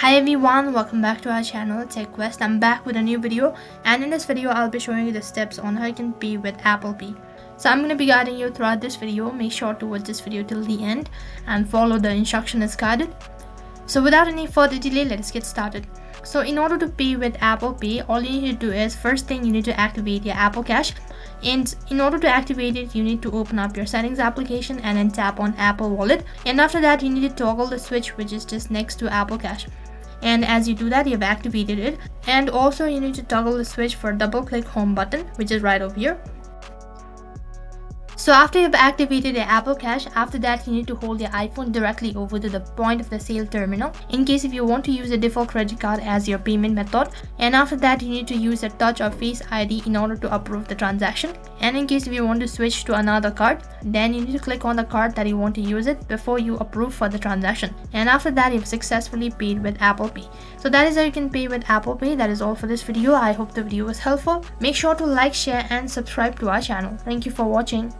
Hi everyone, welcome back to our channel Tech Quest. I'm back with a new video, and in this video I'll be showing you the steps on how you can pay with Apple Pay. So I'm going to be guiding you throughout this video. Make sure to watch this video till the end and follow the instruction as guided. So without any further delay, let's get started. So in order to pay with Apple Pay, all you need to do is, first thing, you need to activate your Apple Cash. And in order to activate it, you need to open up your settings application and then tap on Apple Wallet. And after that, you need to toggle the switch which is just next to Apple Cash. And as you do that, you've activated it. And also you need to toggle the switch for double click home button, which is right over here. So after you've activated your Apple Cash, after that you need to hold your iPhone directly over to the point of the sale terminal in case if you want to use a default credit card as your payment method. And after that you need to use a touch or face ID in order to approve the transaction. And in case if you want to switch to another card, then you need to click on the card that you want to use it before you approve for the transaction. And after that you've successfully paid with Apple Pay. So that is how you can pay with Apple Pay. That is all for this video. I hope the video was helpful. Make sure to like, share and subscribe to our channel. Thank you for watching.